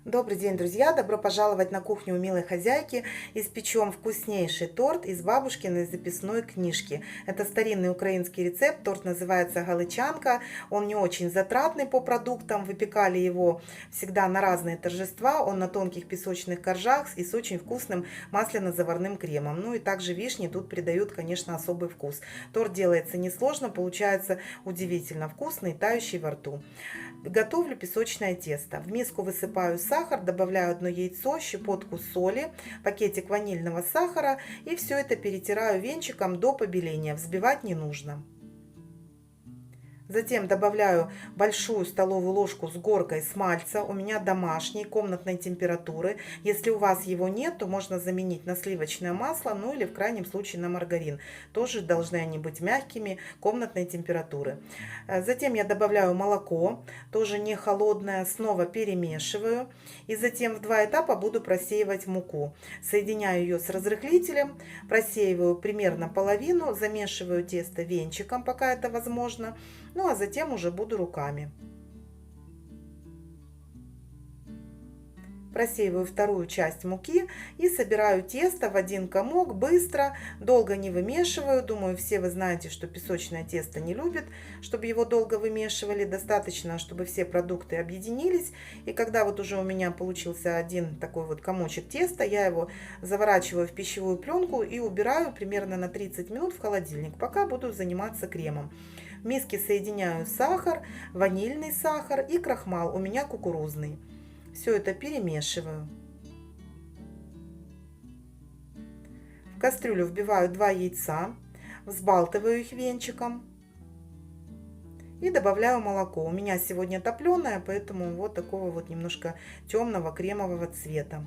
Добрый день, друзья! Добро пожаловать на кухню у милой хозяйки. Испечем вкуснейший торт из бабушкиной записной книжки. Это старинный украинский рецепт. Торт называется галичанка. Он не очень затратный по продуктам. Выпекали его всегда на разные торжества. Он на тонких песочных коржах и с очень вкусным масляно-заварным кремом. Ну и также вишни тут придают, конечно, особый вкус. Торт делается несложно, получается удивительно вкусный, тающий во рту. Готовлю песочное тесто. В миску высыпаю сахар, добавляю одно яйцо, щепотку соли, пакетик ванильного сахара и все это перетираю венчиком до побеления. Взбивать не нужно. Затем добавляю большую столовую ложку с горкой смальца. У меня домашний, комнатной температуры. Если у вас его нет, то можно заменить на сливочное масло, ну или в крайнем случае на маргарин. Тоже должны они быть мягкими, комнатной температуры. Затем я добавляю молоко, тоже не холодное, снова перемешиваю. И затем в два этапа буду просеивать муку. Соединяю ее с разрыхлителем, просеиваю примерно половину, замешиваю тесто венчиком, пока это возможно. Ну а затем уже буду руками. Просеиваю вторую часть муки и собираю тесто в один комок быстро, долго не вымешиваю. Думаю, все вы знаете, что песочное тесто не любит, чтобы его долго вымешивали. Достаточно, чтобы все продукты объединились. И когда вот уже у меня получился один такой вот комочек теста, я его заворачиваю в пищевую пленку и убираю примерно на 30 минут в холодильник, пока буду заниматься кремом. В миске соединяю сахар, ванильный сахар и крахмал, у меня кукурузный. Все это перемешиваю. В кастрюлю вбиваю 2 яйца, взбалтываю их венчиком и добавляю молоко. У меня сегодня топленое, поэтому вот такого вот немножко темного кремового цвета.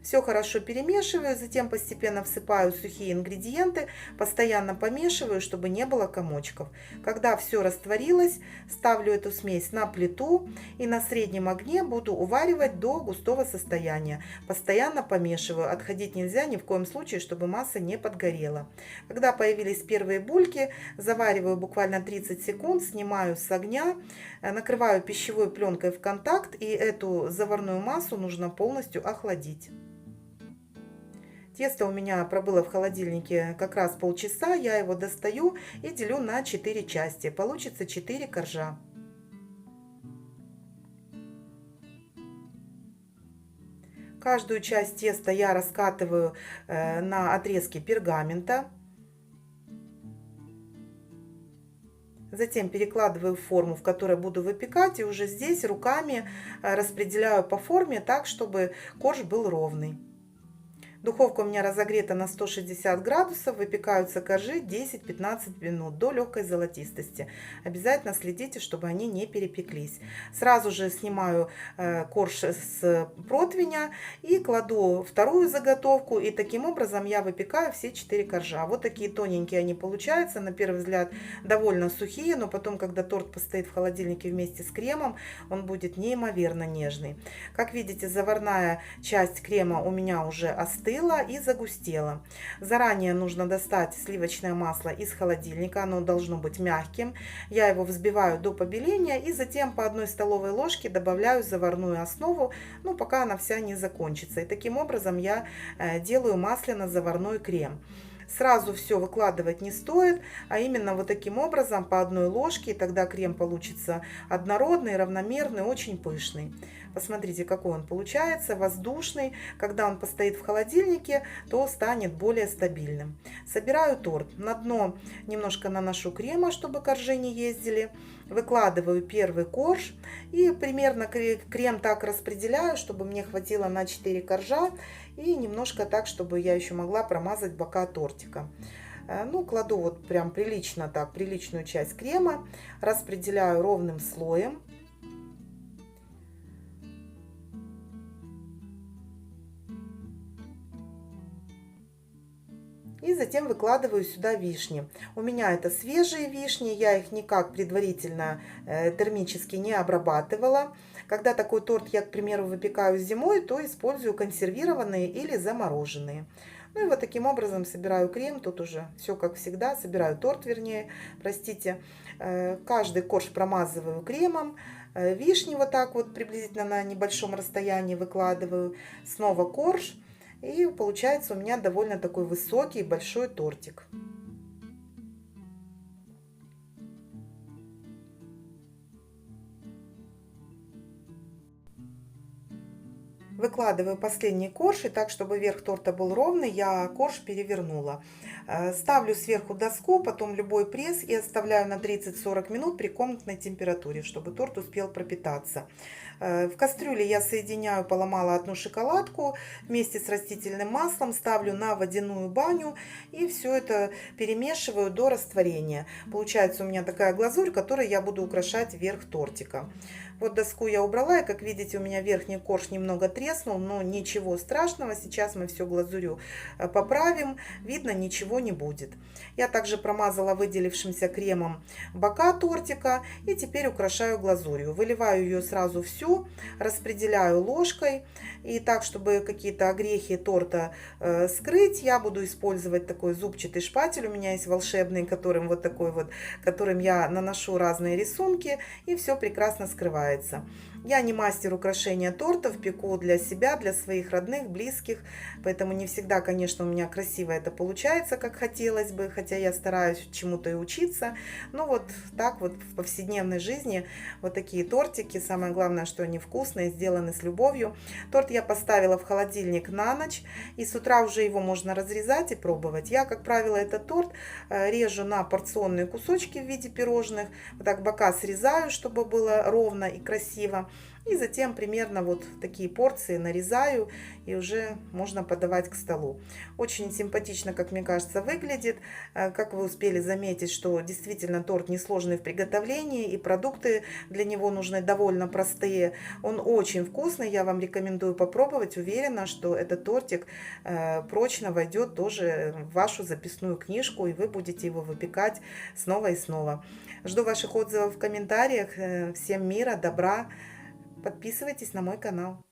Все хорошо перемешиваю, затем постепенно всыпаю сухие ингредиенты, постоянно помешиваю, чтобы не было комочков. Когда все растворилось, ставлю эту смесь на плиту и на среднем огне буду уваривать до густого состояния. Постоянно помешиваю, отходить нельзя ни в коем случае, чтобы масса не подгорела. Когда появились первые бульки, завариваю буквально 30 секунд, снимаю с огня, накрываю пищевой пленкой в контакт, и эту заварную массу нужно полностью охладить. Тесто у меня пробыло в холодильнике как раз полчаса, я его достаю и делю на 4 части. Получится 4 коржа. Каждую часть теста я раскатываю на отрезки пергамента. Затем перекладываю в форму, в которой буду выпекать, и уже здесь руками распределяю по форме так, чтобы корж был ровный. Духовка у меня разогрета на 160 градусов, выпекаются коржи 10-15 минут до легкой золотистости. Обязательно следите, чтобы они не перепеклись. Сразу же снимаю корж с противня и кладу вторую заготовку, и таким образом я выпекаю все 4 коржа. Вот такие тоненькие они получаются, на первый взгляд довольно сухие, но потом, когда торт постоит в холодильнике вместе с кремом, он будет неимоверно нежный. Как видите, заварная часть крема у меня уже остыла и загустела. Заранее нужно достать сливочное масло из холодильника, оно должно быть мягким. Я его взбиваю до побеления и затем по 1 столовой ложке добавляю заварную основу, ну, пока она вся не закончится. И таким образом я делаю масляно-заварной крем. Сразу все выкладывать не стоит, а именно вот таким образом по 1 ложке, и тогда крем получится однородный, равномерный, очень пышный. Посмотрите, какой он получается, воздушный. Когда он постоит в холодильнике, то станет более стабильным. Собираю торт. На дно немножко наношу крема, чтобы коржи не ездили. Выкладываю первый корж и примерно крем так распределяю, чтобы мне хватило на 4 коржа. И немножко так, чтобы я еще могла промазать бока тортика. Ну, кладу вот прям прилично так, приличную часть крема. Распределяю ровным слоем. И затем выкладываю сюда вишни. У меня это свежие вишни, я их никак предварительно термически не обрабатывала. Когда такой торт я, к примеру, выпекаю зимой, то использую консервированные или замороженные. Ну и вот таким образом собираю крем, тут уже все как всегда, собираю торт, вернее, простите. Каждый корж промазываю кремом, вишни вот так вот приблизительно на небольшом расстоянии выкладываю, снова корж, и получается у меня довольно такой высокий большой тортик. Выкладываю последний корж, и так, чтобы верх торта был ровный, я корж перевернула. Ставлю сверху доску, потом любой пресс и оставляю на 30-40 минут при комнатной температуре, чтобы торт успел пропитаться. В кастрюле я соединяю, поломала одну шоколадку вместе с растительным маслом, ставлю на водяную баню и все это перемешиваю до растворения. Получается у меня такая глазурь, которой я буду украшать верх тортика. Вот доску я убрала, и как видите, у меня верхний корж немного треснул, но ничего страшного, сейчас мы все глазурью поправим, видно, ничего не будет. Я также промазала выделившимся кремом бока тортика и теперь украшаю глазурью. Выливаю ее сразу всю, распределяю ложкой, и так, чтобы какие-то огрехи торта скрыть, я буду использовать такой зубчатый шпатель, у меня есть волшебный, которым вот такой вот, которым я наношу разные рисунки, и все прекрасно скрывается. Я не мастер украшения тортов, пеку для себя, для своих родных, близких, поэтому не всегда, конечно, у меня красиво это получается, как хотелось бы, хотя я стараюсь чему-то и учиться. Но вот так вот в повседневной жизни вот такие тортики, самое главное, что они вкусные, сделаны с любовью. Торт я поставила в холодильник на ночь, и с утра уже его можно разрезать и пробовать. Я, как правило, этот торт режу на порционные кусочки в виде пирожных, вот так бока срезаю, чтобы было ровно и красиво. И затем примерно вот такие порции нарезаю, и уже можно подавать к столу. Очень симпатично, как мне кажется, выглядит. Как вы успели заметить, что действительно торт несложный в приготовлении, и продукты для него нужны довольно простые. Он очень вкусный, я вам рекомендую попробовать. Уверена, что этот тортик прочно войдет тоже в вашу записную книжку, и вы будете его выпекать снова и снова. Жду ваших отзывов в комментариях. Всем мира, добра. Подписывайтесь на мой канал.